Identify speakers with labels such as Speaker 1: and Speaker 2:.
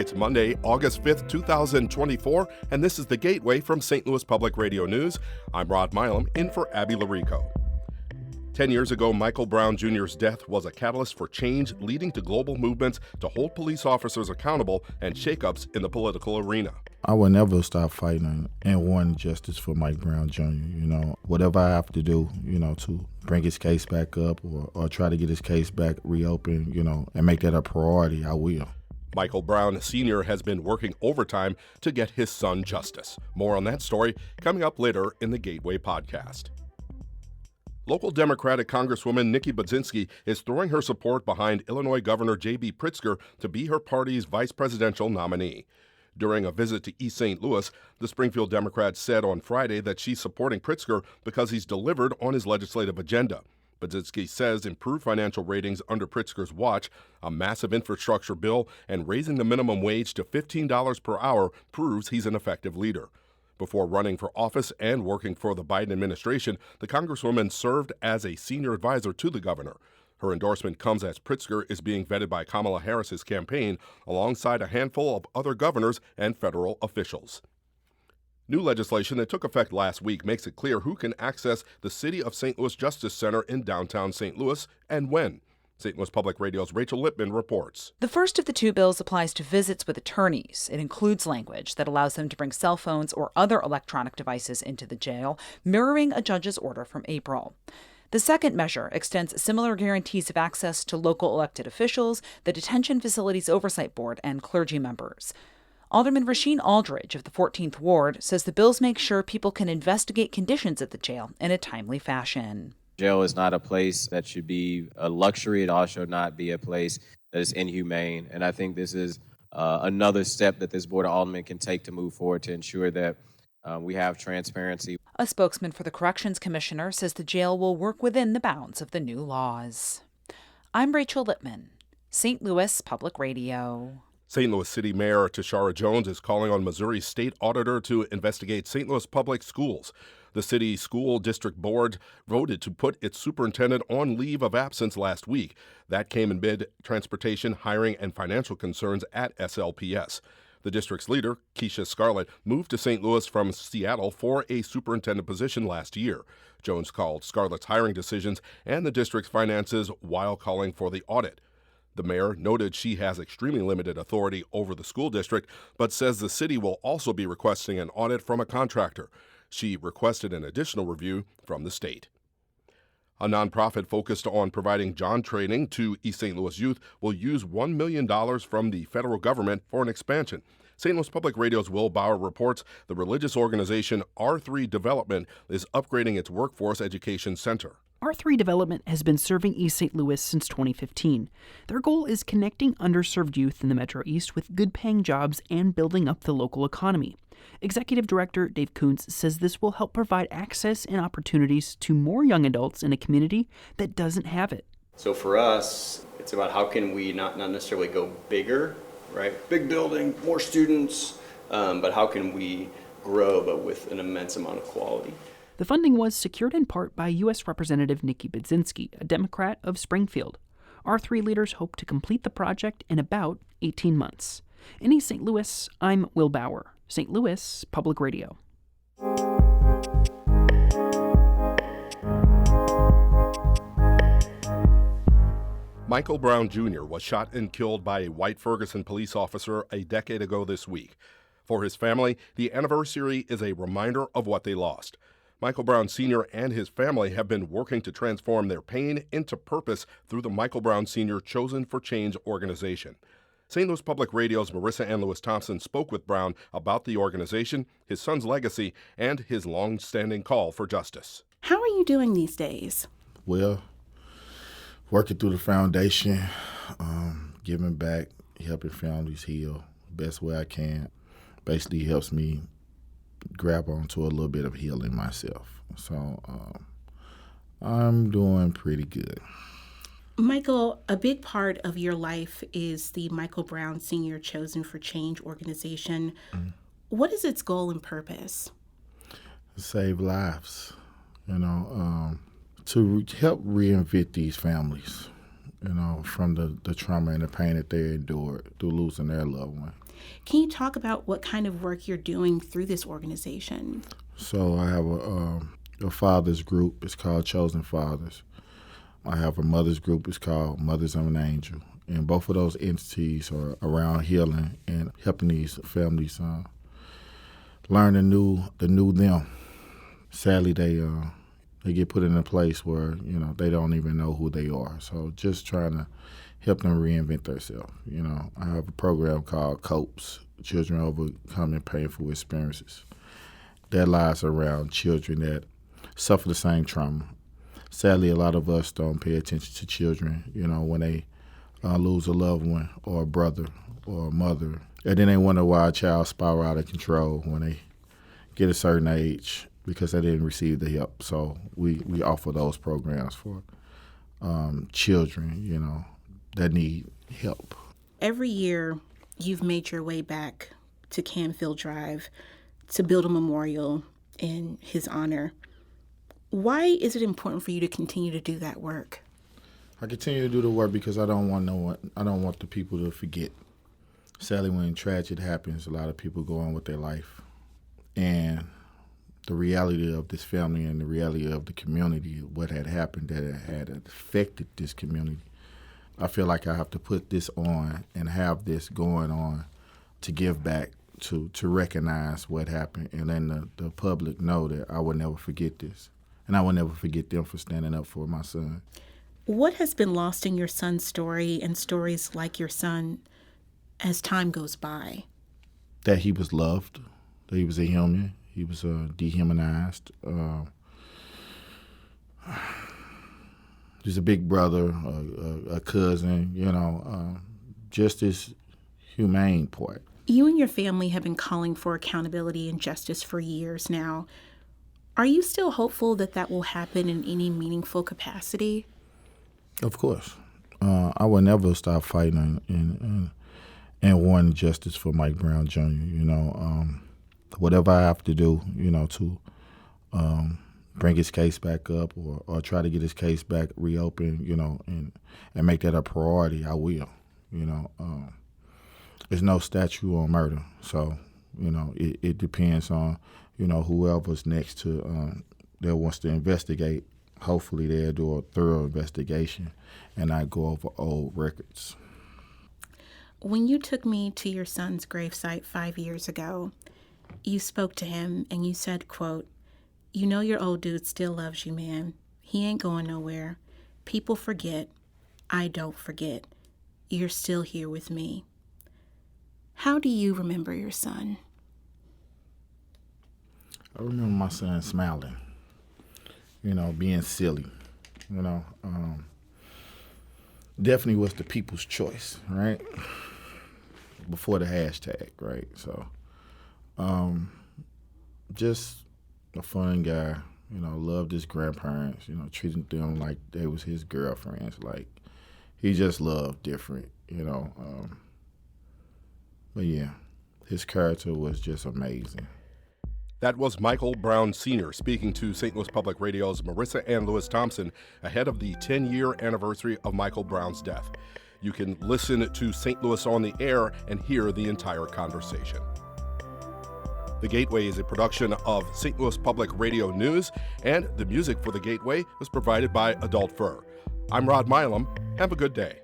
Speaker 1: It's Monday, August 5th, 2024, and this is The Gateway from St. Louis Public Radio News. I'm Rod Milam, in for Abby Larico. 10 years ago, Michael Brown Jr.'s death was a catalyst for change, leading to global movements to hold police officers accountable and shakeups in the political arena.
Speaker 2: I will never stop fighting and wanting justice for Mike Brown Jr., whatever I have to do, to bring his case back up or try to get his case back reopened, and make that a priority, I will.
Speaker 1: Michael Brown Sr. has been working overtime to get his son justice. More on that story coming up later in the Gateway podcast. Local Democratic Congresswoman Nikki Budzinski is throwing her support behind Illinois Governor J.B. Pritzker to be her party's vice presidential nominee. During a visit to East St. Louis, the Springfield Democrat said on Friday that she's supporting Pritzker because he's delivered on his legislative agenda. Budzinski says improved financial ratings under Pritzker's watch, a massive infrastructure bill, and raising the minimum wage to $15 per hour proves he's an effective leader. Before running for office and working for the Biden administration, the Congresswoman served as a senior advisor to the governor. Her endorsement comes as Pritzker is being vetted by Kamala Harris's campaign alongside a handful of other governors and federal officials. New legislation that took effect last week makes it clear who can access the City of St. Louis Justice Center in downtown St. Louis and when. St. Louis Public Radio's Rachel Lippman reports.
Speaker 3: The first of the two bills applies to visits with attorneys. It includes language that allows them to bring cell phones or other electronic devices into the jail, mirroring a judge's order from April. The second measure extends similar guarantees of access to local elected officials, the Detention Facilities Oversight Board, and clergy members. Alderman Rasheen Aldridge of the 14th Ward says the bills make sure people can investigate conditions at the jail in a timely fashion.
Speaker 4: Jail is not a place that should be a luxury. It also should not be a place that is inhumane. And I think this is another step that this Board of Aldermen can take to move forward to ensure that we have transparency.
Speaker 3: A spokesman for the Corrections Commissioner says the jail will work within the bounds of the new laws. I'm Rachel Lippman, St. Louis Public Radio.
Speaker 1: St. Louis City Mayor Tashara Jones is calling on Missouri State Auditor to investigate St. Louis Public Schools. The city school district board voted to put its superintendent on leave of absence last week. That came amid transportation, hiring, and financial concerns at SLPS. The district's leader, Keisha Scarlett, moved to St. Louis from Seattle for a superintendent position last year. Jones called Scarlett's hiring decisions and the district's finances while calling for the audit. The mayor noted she has extremely limited authority over the school district, but says the city will also be requesting an audit from a contractor. She requested an additional review from the state. A nonprofit focused on providing job training to East St. Louis youth will use $1 million from the federal government for an expansion. St. Louis Public Radio's Will Bauer reports the religious organization R3 Development is upgrading its workforce education center.
Speaker 5: R3 Development has been serving East St. Louis since 2015. Their goal is connecting underserved youth in the Metro East with good-paying jobs and building up the local economy. Executive Director Dave Kuntz says this will help provide access and opportunities to more young adults in a community that doesn't have it.
Speaker 6: So for us, it's about how can we not necessarily go bigger, right? Big building, more students, but how can we grow but with an immense amount of quality.
Speaker 5: The funding was secured in part by U.S. Representative Nikki Budzinski, a Democrat of Springfield. R3 leaders hope to complete the project in about 18 months. In East St. Louis, I'm Will Bauer, St. Louis Public Radio.
Speaker 1: Michael Brown Jr. was shot and killed by a white Ferguson police officer a decade ago this week. For his family, the anniversary is a reminder of what they lost. Michael Brown Sr. and his family have been working to transform their pain into purpose through the Michael Brown Sr. Chosen for Change organization. St. Louis Public Radio's Marissa Ann Lewis-Thompson spoke with Brown about the organization, his son's legacy, and his long-standing call for justice.
Speaker 7: How are you doing these days?
Speaker 2: Well, working through the foundation, giving back, helping families heal best way I can. Basically helps me grab onto a little bit of healing myself. So I'm doing pretty good.
Speaker 7: Michael, a big part of your life is the Michael Brown Sr. Chosen for Change organization. Mm-hmm. What is its goal and purpose?
Speaker 2: Save lives, to help reinvent these families, from the trauma and the pain that they endured through losing their loved one.
Speaker 7: Can you talk about what kind of work you're doing through this organization?
Speaker 2: So I have a father's group. It's called Chosen Fathers. I have a mother's group. It's called Mothers of an Angel. And both of those entities are around healing and helping these families learn the new them. Sadly, they get put in a place where, they don't even know who they are. So just trying to help them reinvent themselves. I have a program called COPES, Children Overcoming Painful Experiences. That lies around children that suffer the same trauma. Sadly, a lot of us don't pay attention to children, when they lose a loved one or a brother or a mother. And then they wonder why a child spiral out of control when they get a certain age because they didn't receive the help. So we offer those programs for children, that need help.
Speaker 7: Every year, you've made your way back to Canfield Drive to build a memorial in his honor. Why is it important for you to continue to do that work?
Speaker 2: I continue to do the work because I don't want the people to forget. Sadly, when tragedy happens, a lot of people go on with their life. And the reality of this family and the reality of the community, what had happened, that it had affected this community, I feel like I have to put this on and have this going on to give back, to recognize what happened, and then the public know that I will never forget this. And I will never forget them for standing up for my son.
Speaker 7: What has been lost in your son's story and stories like your son as time goes by?
Speaker 2: That he was loved, that he was a human, he was dehumanized. He's a big brother, a cousin, just this humane part.
Speaker 7: You and your family have been calling for accountability and justice for years now. Are you still hopeful that will happen in any meaningful capacity?
Speaker 2: Of course. I will never stop fighting and wanting justice for Mike Brown Jr., whatever I have to do, to bring his case back up or try to get his case back reopened, and make that a priority, I will, There's no statute on murder, so, it depends on, whoever's next to that wants to investigate. Hopefully they'll do a thorough investigation and not go over old records.
Speaker 7: When you took me to your son's gravesite 5 years ago, you spoke to him and you said, quote, your old dude still loves you, man. He ain't going nowhere. People forget. I don't forget. You're still here with me. How do you remember your son?
Speaker 2: I remember my son smiling, being silly, definitely was the people's choice, right? Before the hashtag, right? So, just a fun guy, loved his grandparents, treating them like they was his girlfriends. Like, he just loved different, But yeah, his character was just amazing.
Speaker 1: That was Michael Brown Sr. speaking to St. Louis Public Radio's Marissa Ann Lewis Thompson ahead of the 10-year anniversary of Michael Brown's death. You can listen to St. Louis on the Air and hear the entire conversation. The Gateway is a production of St. Louis Public Radio News, and the music for The Gateway was provided by Adult Fur. I'm Rod Milam. Have a good day.